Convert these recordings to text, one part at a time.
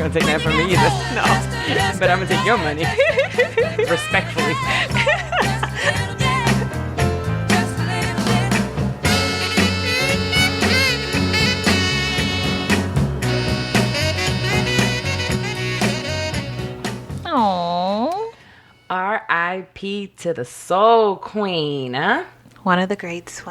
gonna take that from me either. No. But I'm gonna take your money. Respectfully. Aww. R.I.P. to the Soul Queen, huh? One of the greats.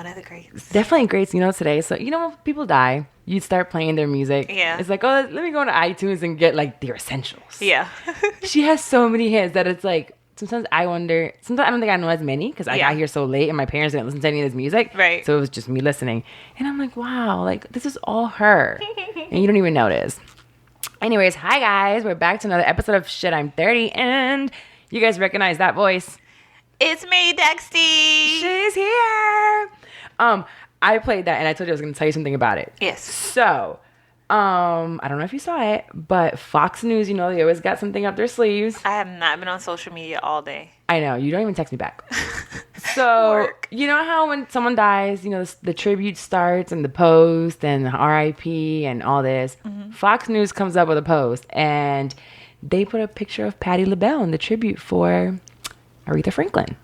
Definitely greats, today. So, when people die, you start playing their music. Yeah. It's like, oh, let me go to iTunes and get, like, their essentials. Yeah. She has so many hits that it's like, sometimes I wonder, sometimes I don't think I know as many because I got here so late and my parents didn't listen to any of this music. Right. So it was just me listening. And I'm like, wow, like, this is all her. And you don't even notice. Anyways, hi, guys. We're back to another episode of Shit, I'm 30. And you guys recognize that voice. It's me, Dexty. She's here. I played that and I told you I was going to tell you something about it. Yes. So, I don't know if you saw it, but Fox News, they always got something up their sleeves. I have not been on social media all day. I know. You don't even text me back. So, Work. you know how when someone dies, the tribute starts and the post and the RIP and all this. Mm-hmm. Fox News comes up with a post and they put a picture of Patti LaBelle in the tribute for Aretha Franklin.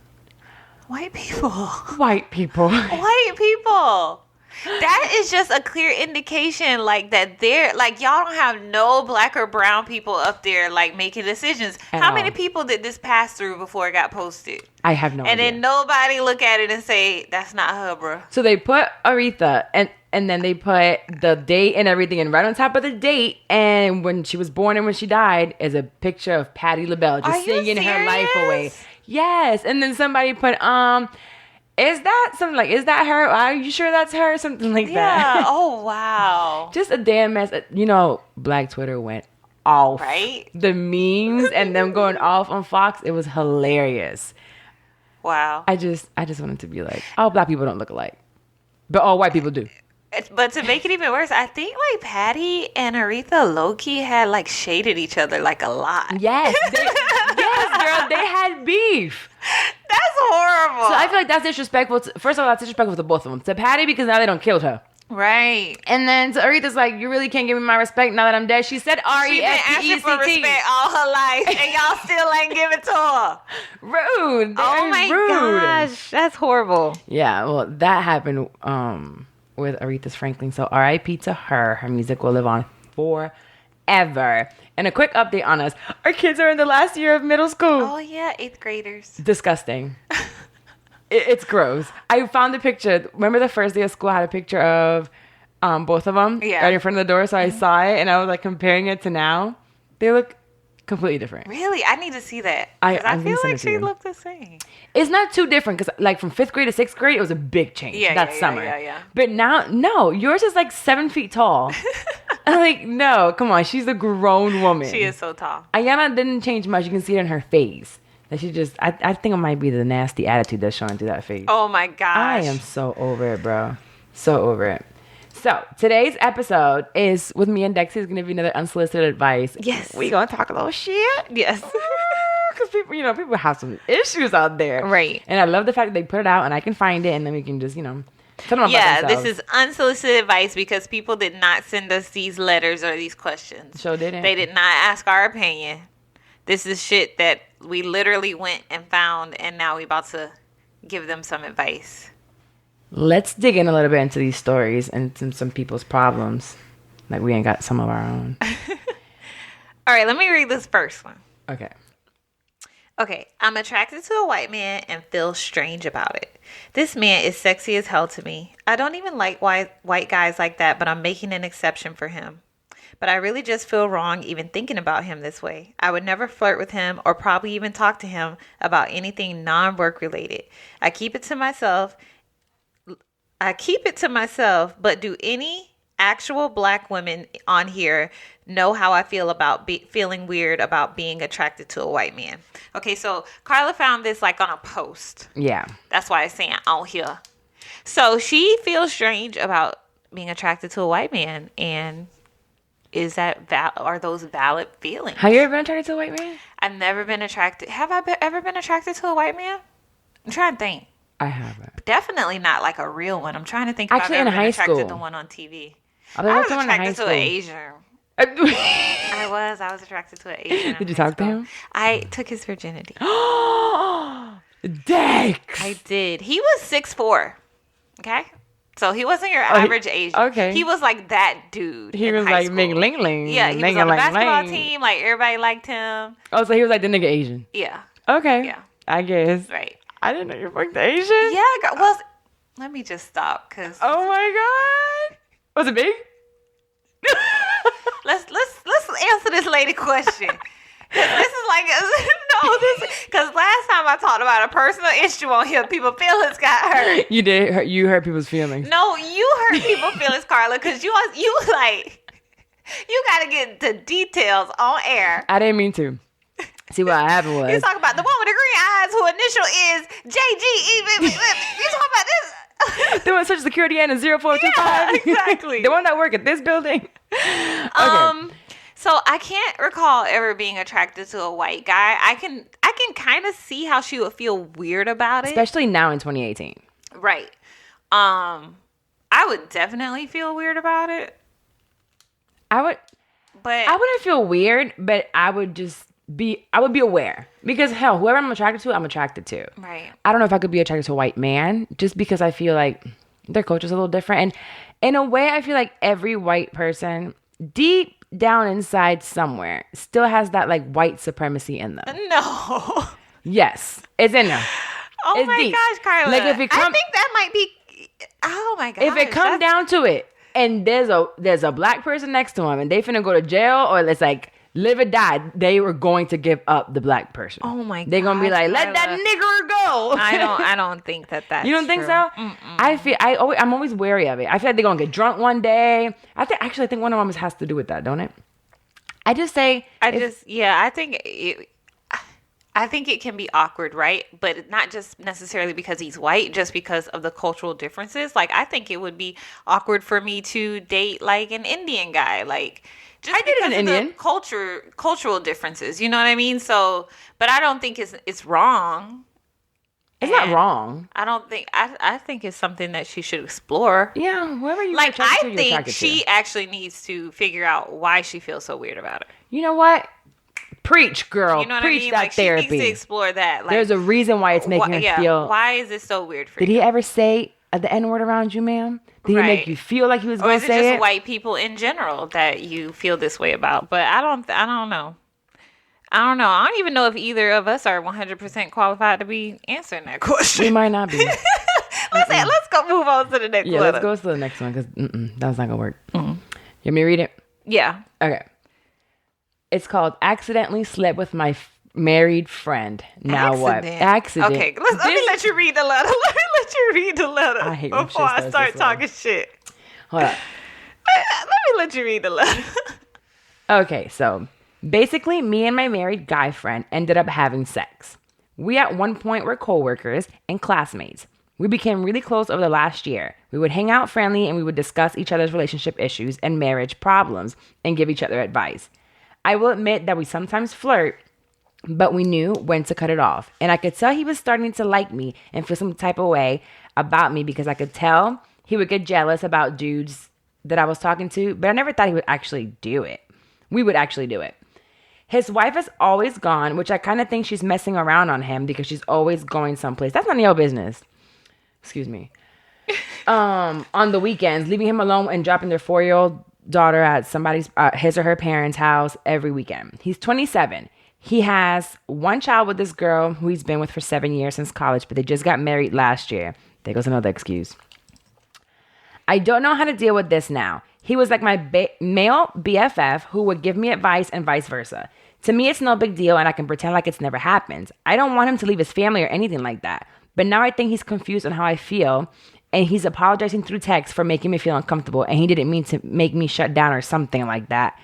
White people. White people. White people. That is just a clear indication, like, that they're, like, y'all don't have no black or brown people up there, like, making decisions. How many people did this pass through before it got posted? I have no idea. And then nobody look at it and say, that's not her, bro. So they put Aretha, and then they put the date and everything, and right on top of the date, and when she was born and when she died, is a picture of Patti LaBelle just singing her life away. Yes. And then somebody put, is that something like, is that her? Are you sure that's her? Something like that. Yeah. Oh, wow. Just a damn mess. Black Twitter went off. Right? The memes and them going off on Fox, it was hilarious. Wow. I just wanted to be like, all black people don't look alike. But all white people do. But to make it even worse, I think, like, Patti and Aretha low-key had, like, shaded each other, like, a lot. Yes. Yes, girl. They had beef. That's horrible. So I feel like that's disrespectful. First of all, that's disrespectful to both of them. To Patti, because now they don't killed her. Right. And then to Aretha's like, you really can't give me my respect now that I'm dead. She said R-E-S-P-E-C-T. She been asking for respect all her life, and y'all still ain't give it to her. Rude. Oh my gosh. That's horrible. Yeah, well, that happened with Aretha Franklin. So R.I.P. to her. Her music will live on forever. And a quick update on us. Our kids are in the last year of middle school. Oh, yeah. 8th graders. Disgusting. It's gross. I found the picture. Remember the first day of school, I had a picture of both of them right in front of the door. So I saw it and I was like comparing it to now. They look completely different. Really? I need to see that. I feel like she looked the same. It's not too different because like from 5th grade to 6th grade, it was a big change that summer. Yeah. But now, no, yours is like 7 feet tall. I'm like, no, come on. She's a grown woman. She is so tall. Ayana didn't change much. You can see it in her face. That she just, I think it might be the nasty attitude that's showing through that face. Oh my gosh. I am so over it, bro. So over it. So today's episode is with me and Dexy. Is going to be another unsolicited advice. Yes. We going to talk a little shit. Yes. Because people, people have some issues out there. Right. And I love the fact that they put it out and I can find it and then we can just, tell them about themselves. This is unsolicited advice because people did not send us these letters or these questions. Sure didn't. They did not ask our opinion. This is shit that we literally went and found, and now we about to give them some advice. Let's dig in a little bit into these stories and some people's problems. Like we ain't got some of our own. All right, let me read this first one. Okay. Okay, I'm attracted to a white man and feel strange about it. This man is sexy as hell to me. I don't even like white guys like that, but I'm making an exception for him. But I really just feel wrong even thinking about him this way. I would never flirt with him or probably even talk to him about anything non-work related. I keep it to myself, but do any actual black women on here know how I feel about feeling weird about being attracted to a white man? Okay, so Carla found this like on a post. Yeah. That's why it's saying on here. So she feels strange about being attracted to a white man, and is that are those valid feelings? Have you ever been attracted to a white man? I've never been attracted. Have I ever been attracted to a white man? I'm trying to think. I haven't. Definitely not like a real one. I'm trying to think. Actually, if I've in ever been high attracted school. to one on TV. I I was was attracted to an Asian I was attracted to an Asian. Did you talk to him? I took his virginity. Dang. I did. He was 6'4". Okay. So he wasn't your average Asian. Okay. He was like that dude. He was like Ming Ling Ling. Yeah, he was on the basketball team. Like everybody liked him. Oh, so he was like the nigga Asian. Yeah. Okay. Yeah. I guess. Right. I didn't know you fucked Asian. Yeah. Well, let me just stop because. Oh my god. Was it big? Let's answer this lady question. This is like because last time I talked about a personal issue on here, people's feelings got hurt. You did. You hurt people's feelings. No, you hurt people's feelings, Carla, because you got to get the details on air. I didn't mean to. See what happened was You talk about the one with the green eyes who initial is JGE. You talk about this. They want Social Security and a 0425. Yeah, exactly. The one that work at this building. Okay. So I can't recall ever being attracted to a white guy. I can kind of see how she would feel weird about it. Especially now in 2018. Right. I would definitely feel weird about it. I wouldn't feel weird, but I would be aware. Because hell, whoever I'm attracted to, I'm attracted to. Right. I don't know if I could be attracted to a white man just because I feel like their culture's a little different. And in a way, I feel like every white person deep down inside somewhere still has that like white supremacy in them. No. Yes. It's in them. Oh it's my deep. gosh, Carla. Like if it I think that might be. Oh my gosh. If it comes down to it, and there's a black person next to him, and they finna go to jail, or it's like live or die, they were going to give up the black person. Oh my god. They're gonna be like, let that nigger go. I don't think that's You don't think true. so? Mm-mm. I'm always wary of it. I feel like they're gonna get drunk one day. I think one of them has to do with that, don't it? I think it can be awkward, right? But not just necessarily because he's white, just because of the cultural differences. Like, I think it would be awkward for me to date like an Indian guy, like just because of the cultural differences. You know what I mean? So, but I don't think it's wrong. It's not wrong. I think it's something that she should explore. Yeah, whoever you like. I think she actually needs to figure out why she feels so weird about it. You know what? Preach, girl. You know what Preach I mean? that like, therapy. She needs to explore that. Like, there's a reason why it's making her feel. Why is it so weird for you? Did he ever say the N-word around you, ma'am? Did he make you feel like he was going to say it? Or is it just white people in general that you feel this way about? But I don't know. I don't even know if either of us are 100% qualified to be answering that question. We might not be. Let's go move on to the next one. Yeah, let's go to the next one because that's not going to work. Mm-hmm. You want me to read it? Yeah. Okay. It's called Accidentally Slept with My Married Friend. Now what? Accident. Okay, let me let you read the letter. Let me let you read the letter I hate before I start talking shit. Hold up. Let me let you read the letter. Okay, so basically me and my married guy friend ended up having sex. We at one point were coworkers and classmates. We became really close over the last year. We would hang out friendly and we would discuss each other's relationship issues and marriage problems and give each other advice. I will admit that we sometimes flirt, but we knew when to cut it off. And I could tell he was starting to like me and feel some type of way about me because I could tell he would get jealous about dudes that I was talking to, but I never thought he would actually do it. We would actually do it. His wife is always gone, which I kind of think she's messing around on him because she's always going someplace. That's none of your business. Excuse me. On the weekends, leaving him alone and dropping their 4-year-old daughter at somebody's his or her parents' house every weekend. He's 27. He has one child with this girl who he's been with for 7 years since college, but they just got married last year. There goes another excuse. I don't know how to deal with this now. He was like my male BFF who would give me advice and vice versa. To me, it's no big deal and I can pretend like it's never happened. I don't want him to leave his family or anything like that. But now I think he's confused on how I feel and he's apologizing through text for making me feel uncomfortable and he didn't mean to make me shut down or something like that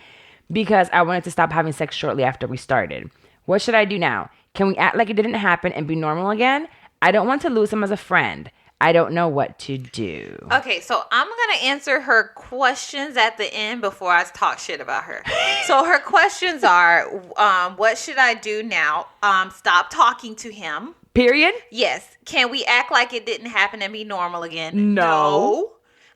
because I wanted to stop having sex shortly after we started. What should I do now? Can we act like it didn't happen and be normal again? I don't want to lose him as a friend. I don't know what to do. Okay, so I'm going to answer her questions at the end before I talk shit about her. So her questions are, what should I do now? Stop talking to him. Period? Yes. Can we act like it didn't happen and be normal again? No.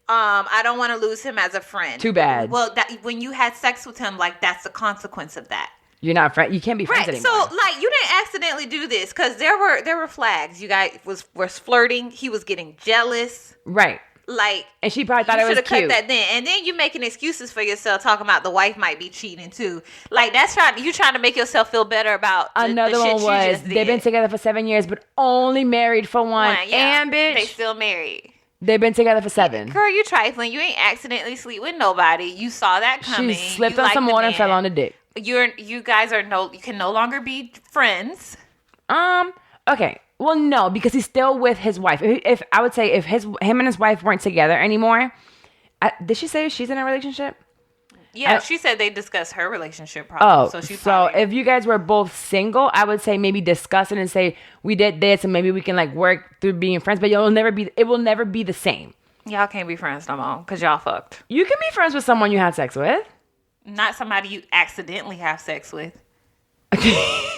I don't want to lose him as a friend. Too bad. Well, when you had sex with him, like, that's the consequence of that. You're not friend. You can't be friends anymore. So, like, you didn't accidentally do this because there were flags. You guys was flirting. He was getting jealous. Right. Like, and she probably thought it was cute. Cut that then, and then you making excuses for yourself, talking about the wife might be cheating too. Like, you trying to make yourself feel better about another the one was they've been together for 7 years, but only married for one. Yeah. And bitch, they still married. They've been together for 7. Girl, you trifling. You ain't accidentally sleep with nobody. You saw that coming. She slipped on some water and fell on the dick. You guys are you can no longer be friends. Okay. Well, no, because he's still with his wife. If I would say if him and his wife weren't together anymore, did she say she's in a relationship? Yeah, she said they discussed her relationship problems. So if you guys were both single, I would say maybe discuss it and say we did this and maybe we can like work through being friends. But it will never be the same. Y'all can't be friends no more because y'all fucked. You can be friends with someone you had sex with. Not somebody you accidentally have sex with.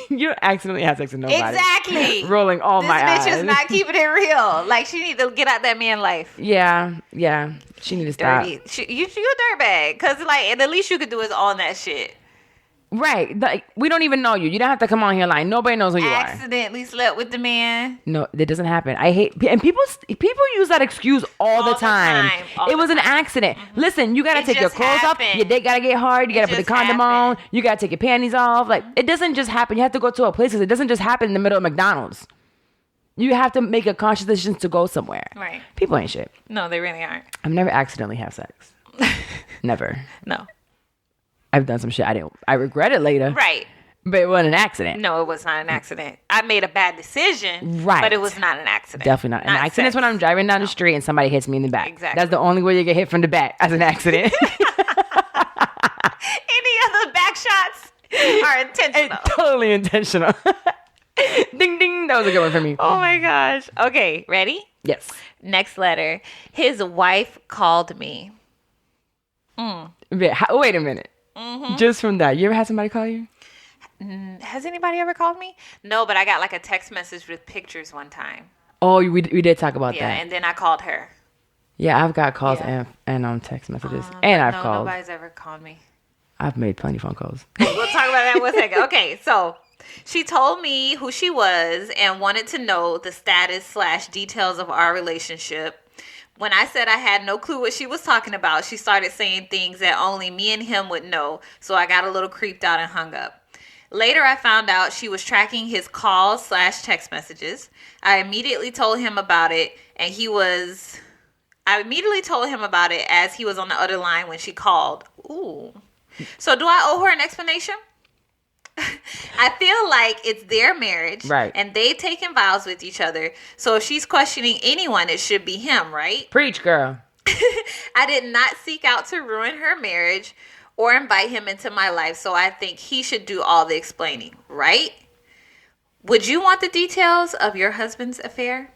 You accidentally had sex with nobody. Exactly. Rolling all my eyes. This bitch is not keeping it real. Like, she need to get out that man life. Yeah. She need to stop. You a dirtbag. Because, like, and the least you could do is own that shit. Right. Like, we don't even know you. You don't have to come on here lying. Nobody knows who you are. Accidentally slept with the man. No, that doesn't happen. I hate... And people use that excuse all the time. It was an accident. Mm-hmm. Listen, you got to take your clothes off. Your dick got to get hard. You got to put the condom on. You got to take your panties off. Like, it doesn't just happen. You have to go to a place. It doesn't just happen in the middle of McDonald's. You have to make a conscious decision to go somewhere. Right. People ain't shit. No, they really aren't. I've never accidentally had sex. Never. No. I've done some shit I regret it later. Right. But it wasn't an accident. No, it was not an accident. I made a bad decision. Right. But it was not an accident. Definitely not. An accident is when I'm driving down the street and somebody hits me in the back. Exactly. That's the only way you get hit from the back as an accident. Any other back shots are intentional. Totally intentional. Ding, ding. That was a good one for me. Oh, my gosh. Okay, ready? Yes. Next letter. His wife called me. Wait a minute. Mm-hmm. Just from that, you ever had somebody call you? Has anybody ever called me? No, but I got like a text message with pictures one time. Oh, we did talk about that. Yeah, and then I called her. Yeah, I've got calls and text messages. And I've called. Nobody's ever called me. I've made plenty of phone calls. We'll talk about that in 1 second. Okay, so she told me who she was and wanted to know the status/details of our relationship. When I said I had no clue what she was talking about, she started saying things that only me and him would know, so I got a little creeped out and hung up. Later, I found out she was tracking his calls/text messages. I immediately told him about it, as he was on the other line when she called. Ooh. So do I owe her an explanation? I feel like it's their marriage, right? And they've taken vows with each other. So if she's questioning anyone, it should be him, right? Preach, girl. I did not seek out to ruin her marriage or invite him into my life, so I think he should do all the explaining, right? Would you want the details of your husband's affair?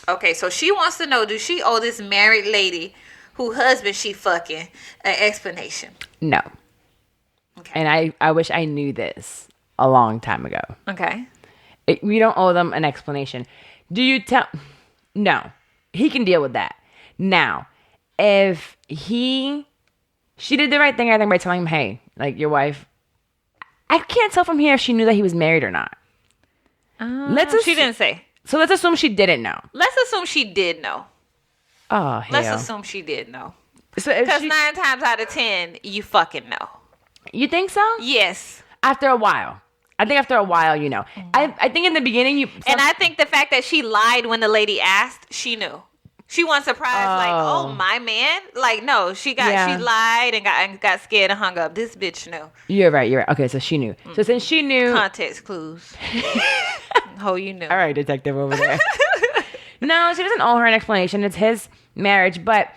Okay, so she wants to know, do she owe this married lady who husband she fucking an explanation? No. Okay. And I wish I knew this a long time ago. Okay. We don't owe them an explanation. Do you tell... No. He can deal with that. Now, if she did the right thing, I think, by telling him, hey, like, your wife... I can't tell from here if she knew that he was married or not. She didn't say. So let's assume she didn't know. Let's assume she did know. Oh, hell. Let's assume she did know. So because 9 times out of 10, you fucking know. You think so? Yes. After a while. I think after a while, you know. Mm-hmm. I think in the beginning, and I think the fact that she lied when the lady asked, she knew. She wasn't surprised, like, oh, my man? Like, no, she lied and got scared and hung up. This bitch knew. You're right. Okay, so she knew. Mm-hmm. So since she knew... Context clues. Oh, you knew. All right, detective over there. No, she doesn't owe her an explanation. It's his marriage, but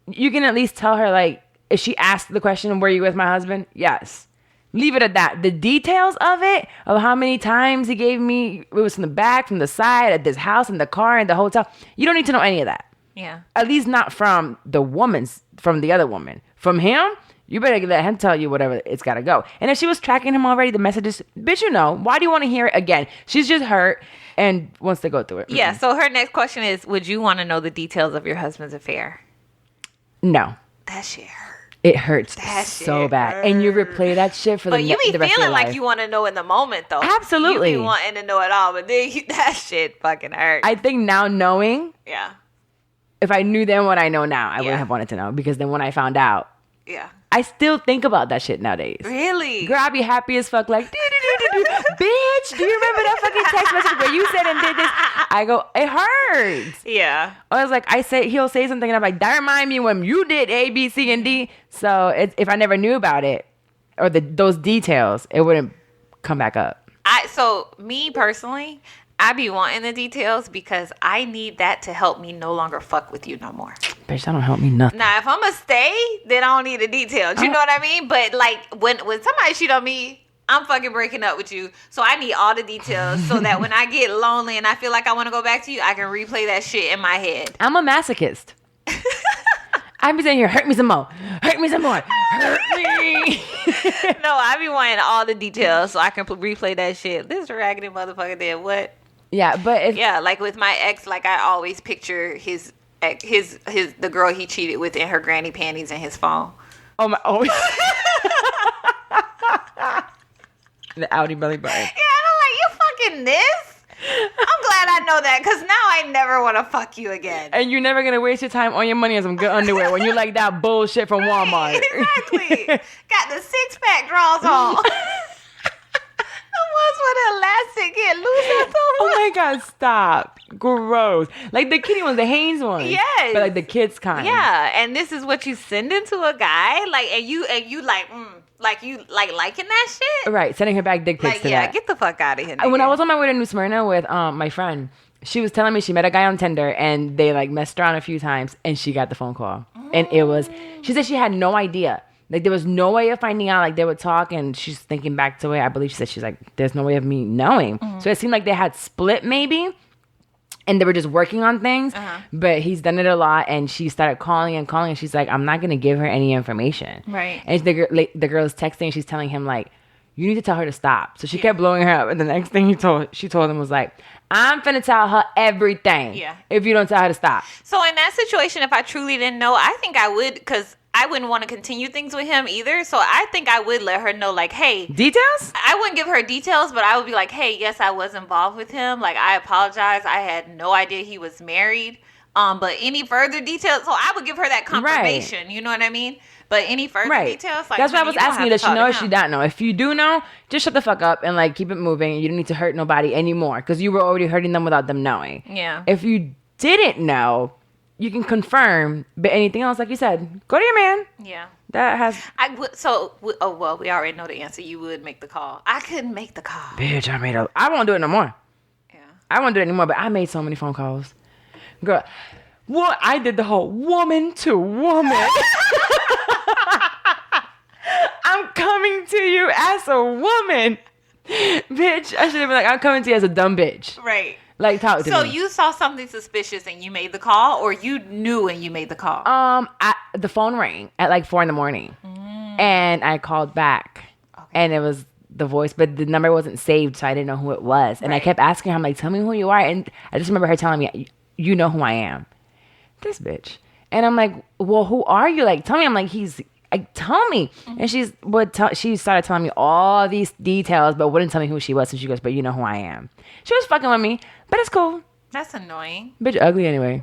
you can at least tell her, like, if she asked the question, were you with my husband? Yes. Leave it at that. The details of it, of how many times he gave me, it was from the back, from the side, at this house, in the car, in the hotel. You don't need to know any of that. Yeah. At least not from the other woman. From him, you better let him tell you whatever it's got to go. And if she was tracking him already, the messages, bitch, you know, why do you want to hear it again? She's just hurt and wants to go through it. Yeah, so her next question is, would you want to know the details of your husband's affair? No. That shit hurt. It hurts so bad. Hurt. And you replay that shit for the rest of your life. But you be feeling like you want to know in the moment, though. Absolutely. You be wanting to know it all, but then that shit fucking hurt. I think now knowing, if I knew then what I know now, I wouldn't have wanted to know. Because then when I found out, I still think about that shit nowadays. Really? Girl, I be happy as fuck like, bitch, do you remember that fucking text message where you said and did this? I go, it hurts. Yeah. Or it's like, he'll say something and I'm like, that remind me when you did A, B, C, and D. So if I never knew about it or those details, it wouldn't come back up. So me personally, I be wanting the details because I need that to help me no longer fuck with you no more. Bitch, that don't help me nothing. Now, if I'm going to stay, then I don't need the details. You know what I mean? But, like, when somebody cheat on me, I'm fucking breaking up with you. So I need all the details so that when I get lonely and I feel like I want to go back to you, I can replay that shit in my head. I'm a masochist. I be saying here, hurt me some more. Hurt me some more. Hurt me. No, I be wanting all the details so I can replay that shit. This raggedy motherfucker did what? Yeah, but like with my ex, like I always picture the girl he cheated with in her granny panties in his phone. The Audi belly button. Yeah, and I'm like, you fucking this? I'm glad I know that because now I never want to fuck you again. And you're never gonna waste your time on your money on some good underwear when you like that bullshit from Walmart. Exactly. Got the 6-pack drawers on. The ones with elastic get loose. Oh my god, stop. Gross. Like the kitty ones, the Hanes ones. Yes. But like the kids kind. Yeah, and this is what you sending to a guy? Like, and you like, like you liking that shit? Right, sending her back dick pics to that. Get the fuck out of here, nigga. When I was on my way to New Smyrna with my friend, she was telling me she met a guy on Tinder and they like messed around a few times and she got the phone call. And she said she had no idea. Like, there was no way of finding out. Like, they would talk, and she's thinking back to it. I believe she said, she's like, there's no way of me knowing. So it seemed like they had split, maybe, and they were just working on things. But he's done it a lot, and she started calling, and she's like, I'm not going to give her any information. Right. And the girl is texting, she's telling him, like, you need to tell her to stop. So she kept blowing her up, and the next thing she told him was like, I'm finna tell her everything if you don't tell her to stop. So in that situation, if I truly didn't know, I think I would, because I wouldn't want to continue things with him either. So I think I would let her know, like, hey. Details? I wouldn't give her details, but I would be like, hey, yes, I was involved with him. Like, I apologize. I had no idea he was married. But any further details, so I would give her that confirmation. Right. You know what I mean? But any further details, like, that's why I was asking you, does she know or she don't know? If you do know, just shut the fuck up and like keep it moving. You don't need to hurt nobody anymore because you were already hurting them without them knowing. Yeah. If you didn't know, you can confirm. But anything else, like you said, go to your man. Yeah. That has. I would. So, oh well, we already know the answer. You would make the call. I couldn't make the call. Bitch, I won't do it no more. Yeah. I won't do it anymore. But I made so many phone calls, girl. What I did the whole woman to woman. I'm coming to you as a woman. Bitch, I should have been like, I'm coming to you as a dumb bitch. Right. Like, talk to me. So you saw something suspicious and you made the call, or you knew and you made the call? The phone rang at like 4 a.m. And I called back. Okay. And it was the voice, but the number wasn't saved, so I didn't know who it was. And I kept asking her, I'm like, tell me who you are. And I just remember her telling me, you know who I am. This bitch. And I'm like, well, who are you? Like, tell me. I'm like, tell me. And she started telling me all these details, but wouldn't tell me who she was. And she goes, but you know who I am. She was fucking with me, but it's cool. That's annoying. Bitch ugly anyway.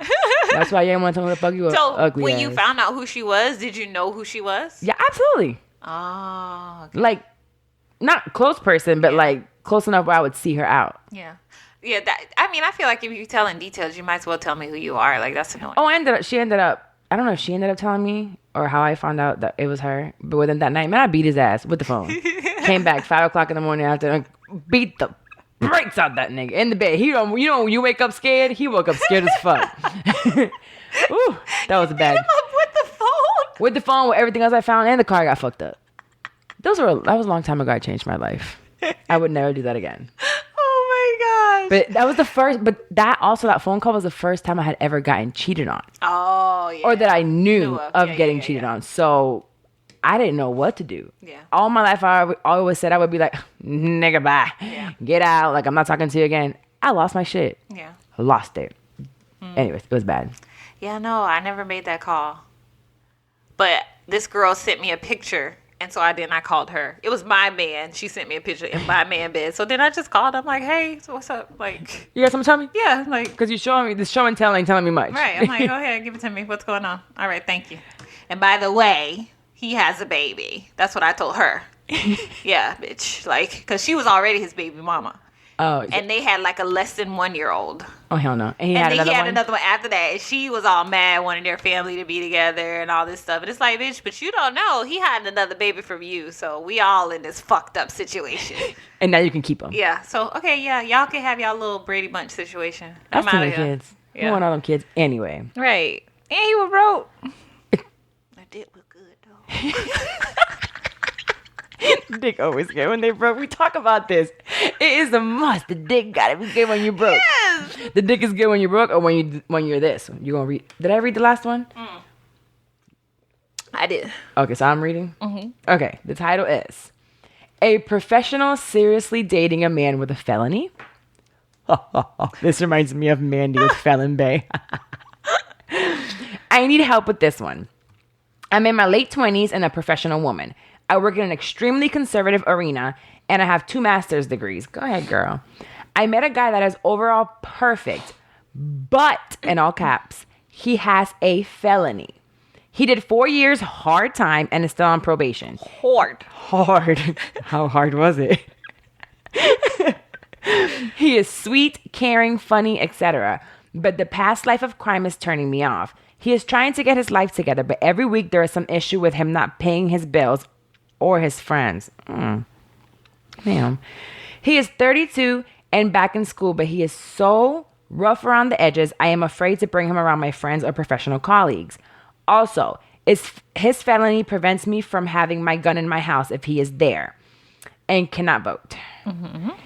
That's why you didn't want to tell me to fuck you up. So ugly when ass. you found out who she was, did you know who she was? Yeah, absolutely. Oh. Okay. Like, not close person, but like close enough where I would see her out. Yeah. Yeah, I feel like if you're telling details, you might as well tell me who you are. Like, that's annoying. Oh, she ended up, I don't know if she ended up telling me or how I found out that it was her. But within that night, man, I beat his ass with the phone. Came back 5 o'clock in the morning after, beat the brakes out that nigga in the bed. You wake up scared. He woke up scared as fuck. Ooh, that was bad. Beat him up with the phone? With the phone, with everything else I found, and the car got fucked up. That was a long time ago. I changed my life. I would never do that again. But that was the first, that phone call was the first time I had ever gotten cheated on. Oh, yeah. Or that I knew of getting cheated on. So I didn't know what to do. Yeah. All my life, I always said I would be like, nigga, bye. Yeah. Get out. Like, I'm not talking to you again. I lost my shit. Yeah. I lost it. Anyways, it was bad. Yeah, no, I never made that call. But this girl sent me a picture. And so I called her. It was my man. She sent me a picture in my man bed. So then I just called. I'm like, hey, so what's up? Like, you got something to tell me? Yeah, like, because you showing me this show and tell ain't telling me much. Right. I'm like, go ahead, give it to me. What's going on? All right, thank you. And by the way, he has a baby. That's what I told her. Yeah, bitch. Like, because she was already his baby mama. Oh, and they had like a less than 1 year old. Oh, hell no. And he had another one after that. And she was all mad, wanting their family to be together and all this stuff. And it's like, bitch, but you don't know. He had another baby from you. So we all in this fucked up situation. And now you can keep him. Yeah. So, okay, yeah. Y'all can have y'all little Brady Bunch situation. That's too many kids. Yeah. You want all them kids anyway. Right. And he was broke. That dick was good, though. Dick always good when they broke. We talk about this. It is a must. The dick gotta be good when you broke. Yes. The dick is good when you broke or when you're this. You gonna read? Did I read the last one? I did. Okay, so I'm reading. Mm-hmm. Okay, the title is "A Professional Seriously Dating a Man with a Felony." This reminds me of Mandy with Felon Bay. I need help with this one. I'm in my late 20s and a professional woman. I work in an extremely conservative arena, and I have 2 master's degrees. Go ahead, girl. I met a guy that is overall perfect, but, in all caps, he has a felony. He did 4 years hard time and is still on probation. Hard. How hard was it? He is sweet, caring, funny, etc. But the past life of crime is turning me off. He is trying to get his life together, but every week there is some issue with him not paying his bills or his friends. Damn. He is 32 and back in school, but he is so rough around the edges, I am afraid to bring him around my friends or professional colleagues. Also, his felony prevents me from having my gun in my house if he is there and cannot vote. Mm-hmm. Well,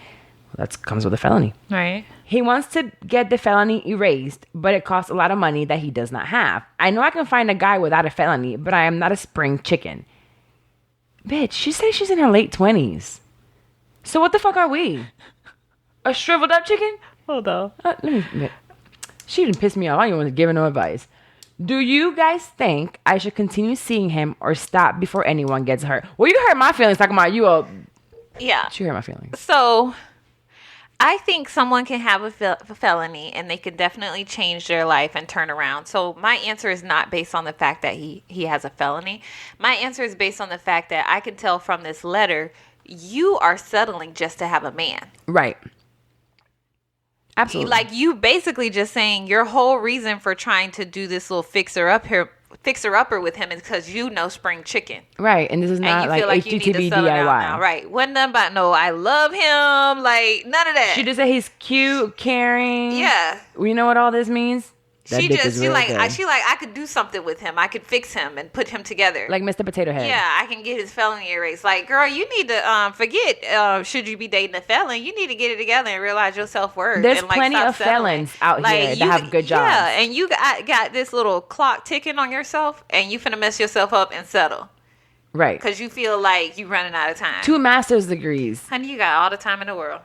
that comes with a felony. Right. He wants to get the felony erased, but it costs a lot of money that he does not have. I know I can find a guy without a felony, but I am not a spring chicken. Bitch, she said she's in her late 20s. So what the fuck are we? A shriveled up chicken? Hold on. She didn't piss me off. I don't even want to give her no advice. Do you guys think I should continue seeing him or stop before anyone gets hurt? Well, you hurt my feelings talking about you. Yeah. She hurt my feelings. So, I think someone can have a felony and they can definitely change their life and turn around. So my answer is not based on the fact that he has a felony. My answer is based on the fact that I can tell from this letter, you are settling just to have a man. Right. Absolutely. Like you basically just saying your whole reason for trying to do this little fixer-upper with him is because you know spring chicken. Right. And this is not like HGTV DIY. Right. Wasn't nothing about no, I love him. Like none of that. She just said he's cute, caring. Yeah. You know what all this means? I could do something with him. I could fix him and put him together. Like Mr. Potato Head. Yeah, I can get his felony erased. Like, girl, you need to forget. Should you be dating a felon? You need to get it together and realize your self-worth. There's and, plenty of felons out here that have good jobs. Yeah, and you got this little clock ticking on yourself, and you finna mess yourself up and settle. Right. Because you feel like you're running out of time. 2 master's degrees. Honey, you got all the time in the world.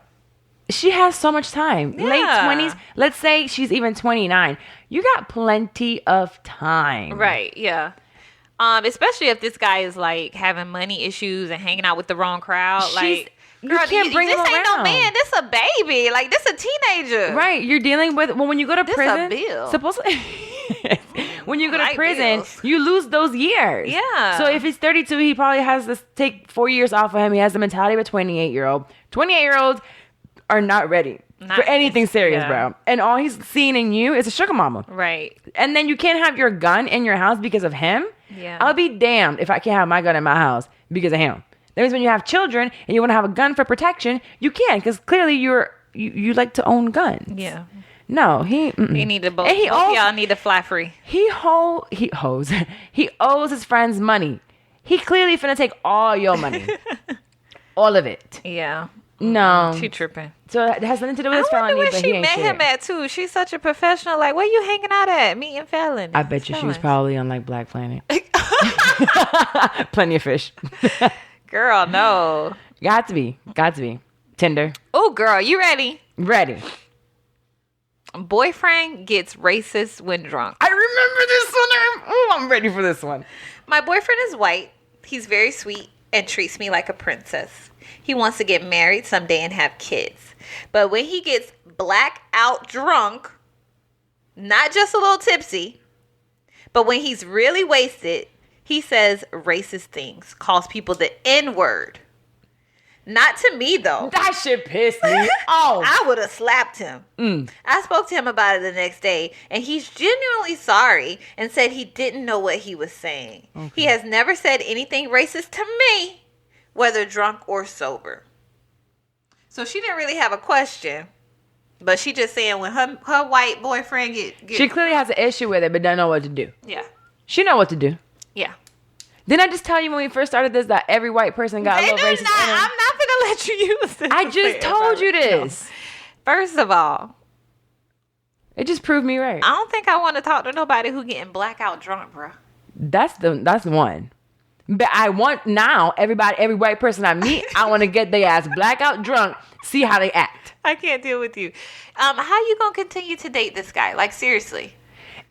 She has so much time. Yeah. Late 20s. Let's say she's even 29. You got plenty of time. Right, yeah. Especially if this guy is like having money issues and hanging out with the wrong crowd. Like, girl, you can't bring him around. This ain't no man. This a baby. Like, this a teenager. Right. You're dealing with, when you go to prison. This a bill. Supposedly. When you go to prison, you lose those years. Yeah. So if he's 32, he probably has to take 4 years off of him. He has the mentality of a 28-year-old. 28-year-olds are not ready for anything serious, bro. And all he's seeing in you is a sugar mama. Right. And then you can't have your gun in your house because of him. Yeah. I'll be damned if I can't have my gun in my house because of him. That means when you have children and you want to have a gun for protection, you can, because clearly you like to own guns. Yeah. No, he need to both. Y'all need to fly free. He owes his friends money. He clearly finna take all your money. All of it. Yeah. No. She tripping. So it has nothing to do with his felony, but he ain't shit. She met him at, too. She's such a professional. Like, where you hanging out at? Meeting felons. I bet you she was probably on, like, Black Planet. Plenty of fish. Girl, no. Got to be. Tinder. Oh, girl, you ready? Ready. Boyfriend gets racist when drunk. I remember this one. Oh, I'm ready for this one. My boyfriend is white. He's very sweet and treats me like a princess. He wants to get married someday and have kids. But when he gets blackout drunk, not just a little tipsy, but when he's really wasted, he says racist things, calls people the N-word. Not to me, though. That shit pissed me off. I would have slapped him. I spoke to him about it the next day, and he's genuinely sorry and said he didn't know what he was saying. Okay. He has never said anything racist to me, whether drunk or sober. So she didn't really have a question, but she just saying when her white boyfriend get she clearly has an issue with it, but doesn't know what to do. Yeah. She know what to do. Yeah. Didn't I just tell you when we first started this that every white person got a little racist? I'm not going to let you use this. I just told you this. No. First of all, it just proved me right. I don't think I want to talk to nobody who getting blackout drunk, bro. That's the one. But I want now every white person I meet, I want to get their ass blackout drunk, see how they act. I can't deal with you. How you gonna continue to date this guy? Like, seriously.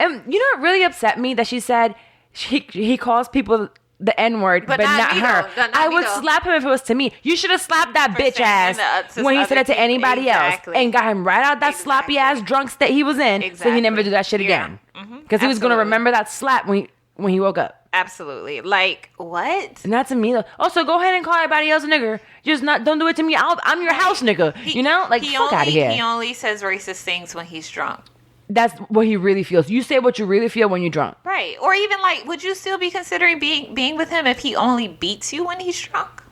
And you know what really upset me? That she said he calls people the N-word, but not her. I would slap him if it was to me. You should have slapped that bitch ass when he said it to anybody else and got him right out that sloppy ass drunk state he was in, so he never do that shit again. Because he was gonna remember that slap when he woke up. Absolutely. Like, what? Not to me though. Also, go ahead and call everybody else a nigger. Just don't do it to me. I'm your house nigga. You know, like fuck out of here. He only says racist things when he's drunk. That's what he really feels. You say what you really feel when you're drunk. Right. Or even like, would you still be considering being with him if he only beats you when he's drunk?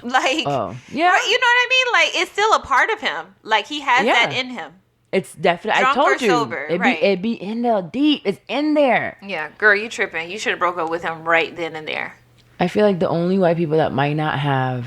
Like, oh, yeah. Right, you know what I mean? Like, it's still a part of him. Like, he has that in him. It's definitely, drunk I told or you. Sober, it'd be in there deep. It's in there. Yeah, girl, you tripping. You should have broke up with him right then and there. I feel like the only white people that might not have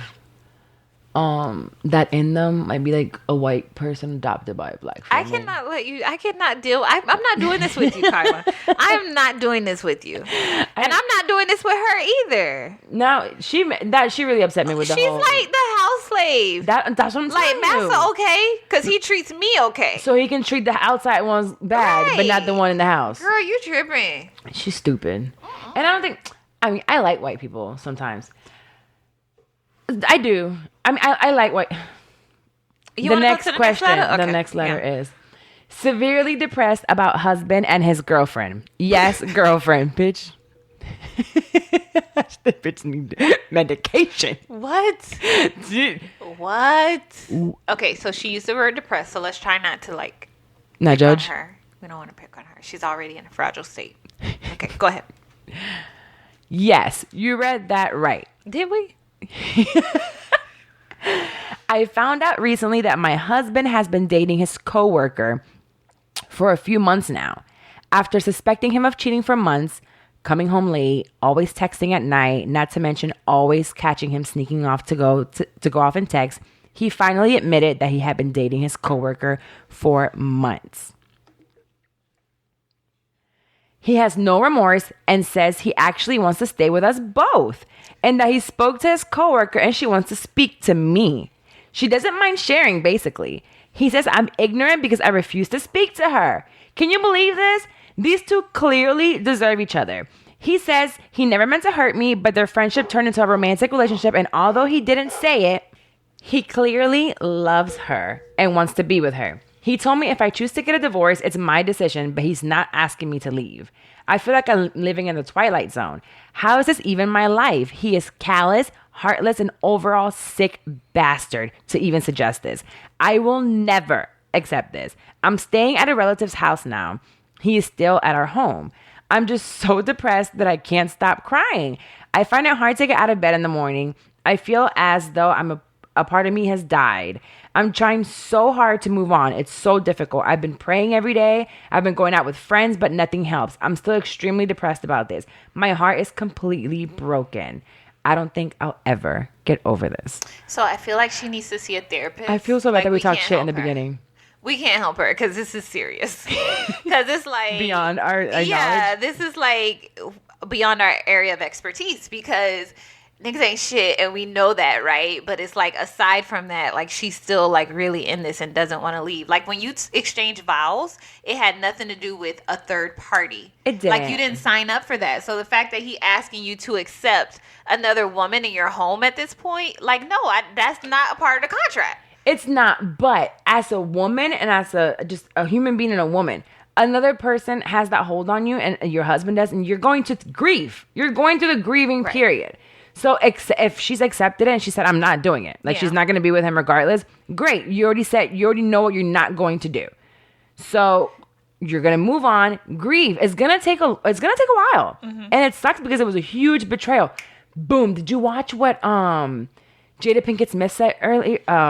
that in them might be like a white person adopted by a black family. I cannot deal. I'm not doing this with you, Kyla. I'm not doing this with you. And I'm not doing this with her either. No, she really upset me with the whole. She's like the house slave. That's what I'm saying. Like, Massa okay? Because he treats me okay. So he can treat the outside ones bad, but not the one in the house. Girl, you tripping. She's stupid. And I like white people sometimes. I do. I mean, I like white. The next question, the next letter is severely depressed about husband and his girlfriend. Yes, girlfriend, bitch. The bitch need medication. What? Dude. What? Okay, so she used the word depressed, so let's try not to not judge her. We don't want to pick on her. She's already in a fragile state. Okay, go ahead. Yes, you read that right. Did we? I found out recently that my husband has been dating his coworker for a few months now. After suspecting him of cheating for months, coming home late, always texting at night, not to mention always catching him sneaking off to go off and text, he finally admitted that he had been dating his coworker for months. He has no remorse and says he actually wants to stay with us both, and that he spoke to his coworker and she wants to speak to me. She doesn't mind sharing, basically. He says I'm ignorant because I refuse to speak to her. Can you believe this? These two clearly deserve each other. He says he never meant to hurt me, but their friendship turned into a romantic relationship, and although he didn't say it, he clearly loves her and wants to be with her. He told me if I choose to get a divorce, it's my decision, but he's not asking me to leave. I feel like I'm living in the twilight zone. How is this even my life? He is callous, heartless, and overall sick bastard to even suggest this. I will never accept this. I'm staying at a relative's house now. He is still at our home. I'm just so depressed that I can't stop crying. I find it hard to get out of bed in the morning. I feel as though a part of me has died. I'm trying so hard to move on. It's so difficult. I've been praying every day. I've been going out with friends, but nothing helps. I'm still extremely depressed about this. My heart is completely broken. I don't think I'll ever get over this. So I feel like she needs to see a therapist. I feel so bad that we talked shit in the beginning. We can't help her because this is serious. Because it's like beyond our knowledge. This is like beyond our area of expertise. Because niggas ain't shit, and we know that, right? But it's like, aside from that, like, she's still like really in this and doesn't want to leave. Like, when you exchange vows, it had nothing to do with a third party. It did. Like, you didn't sign up for that. So the fact that he asking you to accept another woman in your home at this point, like, no, that's not a part of the contract. It's not. But as a woman and as just a human being and a woman, another person has that hold on you, and your husband does, and you're going to grieve. You're going through the grieving period. So if she's accepted it and she said, I'm not doing it, like, she's not going to be with him regardless, great. You already know what you're not going to do. So you're going to move on, grieve. It's going to take a while. Mm-hmm. And it sucks because it was a huge betrayal. Boom. Did you watch what Jada Pinkett Smith said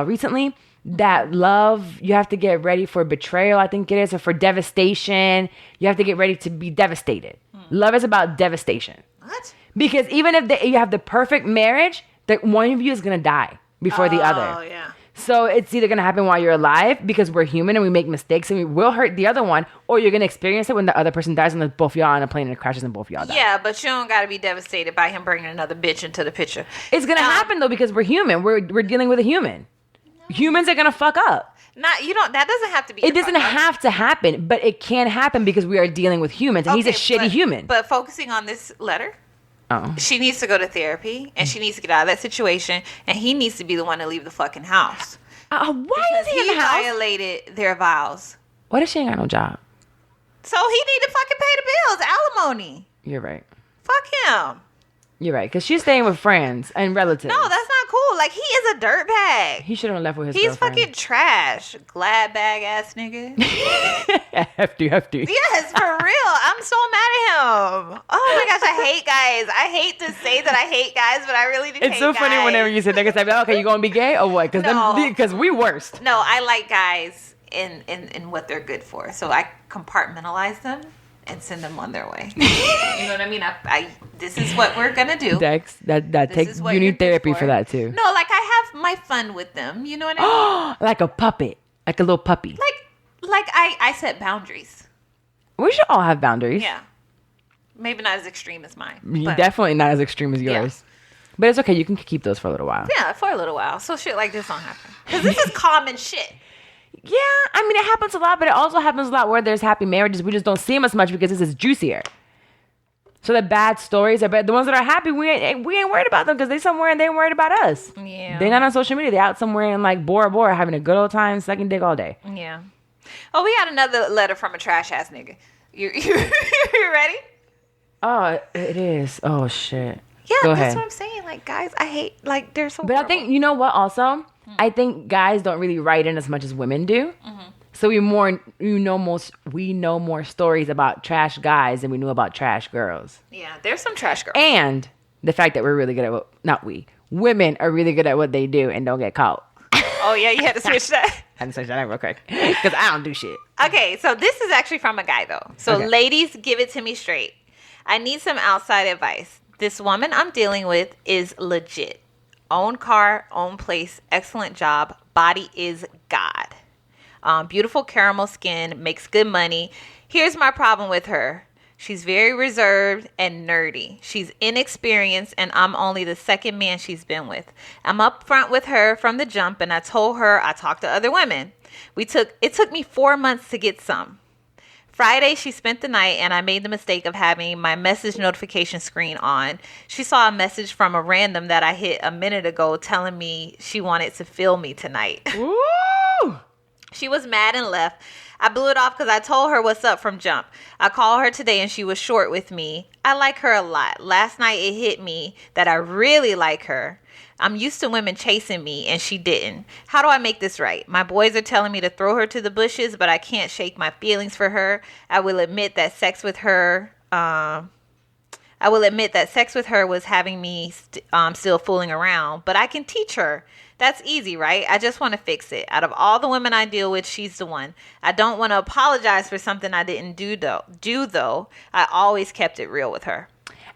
recently? That love, you have to get ready for betrayal, I think it is, or for devastation. You have to get ready to be devastated. Love is about devastation. What? Because even if you have the perfect marriage, one of you is going to die before the other. Oh, yeah. So it's either going to happen while you're alive, because we're human and we make mistakes and we will hurt the other one, or you're going to experience it when the other person dies and there's both of y'all on a plane and it crashes and both of y'all die. Yeah, but you don't got to be devastated by him bringing another bitch into the picture. It's going to happen, though, because we're human. We're dealing with a human. Humans are going to fuck up. That doesn't have to be. It doesn't have to happen, but it can happen because we are dealing with humans, and he's a shitty human. But focusing on this letter, she needs to go to therapy, and she needs to get out of that situation, and he needs to be the one to leave the fucking house. Why is he in the house? He violated their vows. What if she ain't got no job? So he need to fucking pay the bills, alimony. You're right. Fuck him. You're right, because she's staying with friends and relatives. No, that's not cool. Like, he is a dirtbag. He shouldn't have left with his He's girlfriend. fucking trash. Glad bag ass nigga. hefty. Yes, for real. I'm so mad at him. Oh my gosh, I hate guys. I hate to say that I hate guys, but I really do hate guys. It's so funny whenever you say niggas, I be like, okay, you gonna be gay or what? Because we worst. No, I like guys in what they're good for. So I compartmentalize them and send them on their way. You know what I mean? This is what we're gonna do. Dex, that takes, you need therapy for that too. No, like, I have my fun with them. You know what I mean? Like a puppet, like a little puppy. Like I set boundaries. We should all have boundaries. Yeah, maybe not as extreme as mine. Definitely not as extreme as yours. Yeah. But it's okay. You can keep those for a little while. Yeah, for a little while. So shit like this don't happen, because this is common shit. Yeah, I mean, it happens a lot, but it also happens a lot where there's happy marriages. We just don't see them as much because this is juicier. So the bad stories are bad. The ones that are happy, we ain't worried about them because they somewhere and they ain't worried about us. Yeah. They're not on social media. They're out somewhere in like Bora Bora having a good old time, sucking dick all day. Yeah. Oh, we got another letter from a trash ass nigga. You ready? Oh, it is. Oh, shit. Yeah, Go that's ahead. what I'm saying. Like, guys, I hate, like, they're so But horrible. I think, you know what, also? I think guys don't really write in as much as women do. Mm-hmm. So we know more stories about trash guys than we knew about trash girls. Yeah, there's some trash girls. And the fact that we're really good at women are really good at what they do and don't get caught. Oh, yeah, you had to switch that. I had to switch that real quick because I don't do shit. Okay, so this is actually from a guy, though. So ladies, give it to me straight. I need some outside advice. This woman I'm dealing with is legit. Own car, own place, excellent job, body is God. Beautiful caramel skin, makes good money. Here's my problem with her. She's very reserved and nerdy. She's inexperienced, and I'm only the second man she's been with. I'm upfront with her from the jump, and I told her I talked to other women. It took me 4 months to get some. Friday, she spent the night, and I made the mistake of having my message notification screen on. She saw a message from a random that I hit a minute ago telling me she wanted to feel me tonight. Woo! She was mad and left. I blew it off because I told her what's up from jump. I called her today and she was short with me. I like her a lot. Last night it hit me that I really like her. I'm used to women chasing me and she didn't. How do I make this right? My boys are telling me to throw her to the bushes, but I can't shake my feelings for her. I will admit that sex with her was having me still fooling around, but I can teach her. That's easy, right? I just want to fix it. Out of all the women I deal with, she's the one. I don't want to apologize for something I didn't do though. I always kept it real with her.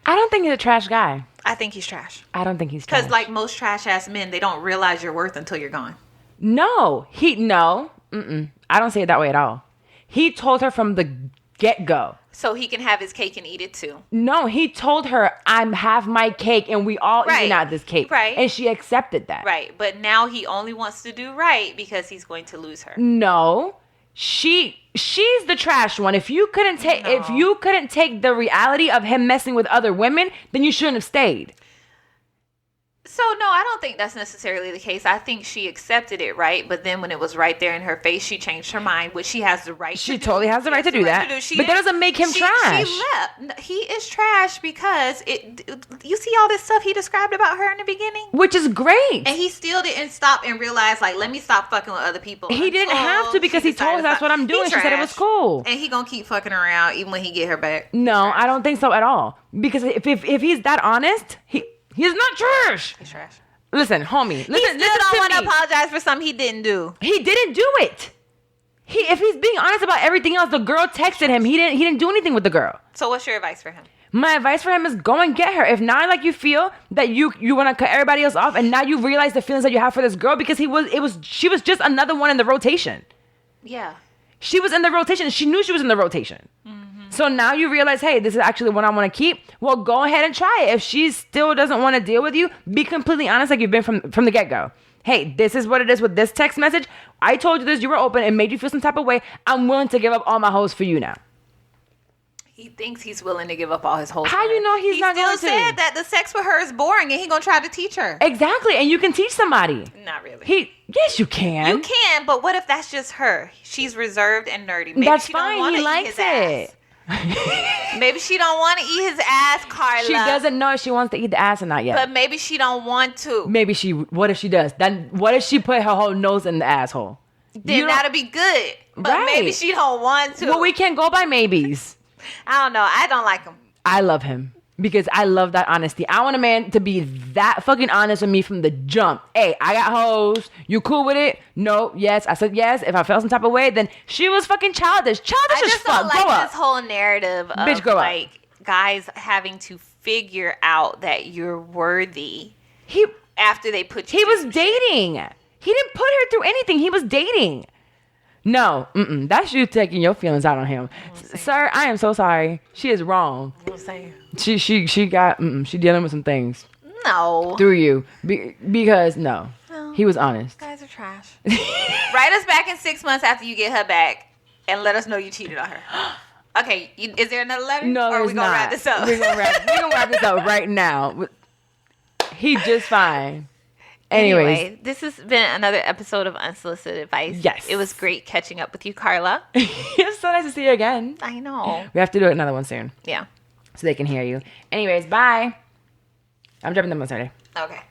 I don't think he's a trash guy. I think he's trash. I don't think he's trash. Because like most trash ass men, they don't realize your worth until you're gone. No. I don't say it that way at all. He told her from the get-go. So he can have his cake and eat it too. No, he told her, I'm have my cake and we all eating out this cake. Right. And she accepted that. Right. But now he only wants to do right because he's going to lose her. No. She's the trash one. If you couldn't take the reality of him messing with other women, then you shouldn't have stayed. So, no, I don't think that's necessarily the case. I think she accepted it, right? But then when it was right there in her face, she changed her mind, which she has the right to do. She totally has the right to do that. But that doesn't make him trash. She left. He is trash because you see all this stuff he described about her in the beginning? Which is great. And he still didn't stop and realize, like, let me stop fucking with other people. He didn't have to because he told her that's what I'm doing. She said it was cool. And he gonna keep fucking around even when he get her back. No, I don't think so at all. Because if he's that honest, he's not trash. He's trash. Listen, homie. He still don't want to apologize for something he didn't do. He didn't do it. If he's being honest about everything else, the girl texted him. He didn't do anything with the girl. So what's your advice for him? My advice for him is go and get her. If now like you feel that you want to cut everybody else off, and now you realize the feelings that you have for this girl because she was just another one in the rotation. Yeah. She was in the rotation. She knew she was in the rotation. Mm-hmm. So now you realize, hey, this is actually what I want to keep. Well, go ahead and try it. If she still doesn't want to deal with you, be completely honest like you've been from the get-go. Hey, this is what it is with this text message. I told you this. You were open. It made you feel some type of way. I'm willing to give up all my hoes for you now. He thinks he's willing to give up all his hoes. How you know he's not going to? He still said that the sex with her is boring and he's going to try to teach her. Exactly. And you can teach somebody. Not really. Yes, you can. You can, but what if that's just her? She's reserved and nerdy. Maybe that's she fine. Don't he eat likes his it. Ass. Maybe she don't want to eat his ass, Carla. She doesn't know if she wants to eat the ass or not yet. But maybe she don't want to. What if she does? Then what if she put her whole nose in the asshole? Then that'll be good. But right. Maybe she don't want to. Well, we can't go by maybes. I don't know. I don't like him. I love him because I love that honesty. I want a man to be that fucking honest with me from the jump. Hey, I got hoes. You cool with it? No. Yes. I said yes. If I felt some type of way, then she was fucking childish. Childish as fuck. I just don't like this whole narrative of Bitch, grow like guys having to figure out that you're worthy after they put you. He was dating. He didn't put her through anything. He was dating. No, that's you taking your feelings out on him, sir. I am so sorry. She is wrong. She got she dealing with some things. No, through you because no, he was honest. Guys are trash. Write us back in 6 months after you get her back and let us know you cheated on her. Okay, is there another letter? No, or are we gonna wrap this up? We're gonna wrap this up right now. He just fine. Anyway, this has been another episode of Unsolicited Advice. Yes. It was great catching up with you, Carla. It's so nice to see you again. I know. We have to do another one soon. Yeah. So they can hear you. Anyways, bye. I'm dropping them on Saturday. Okay.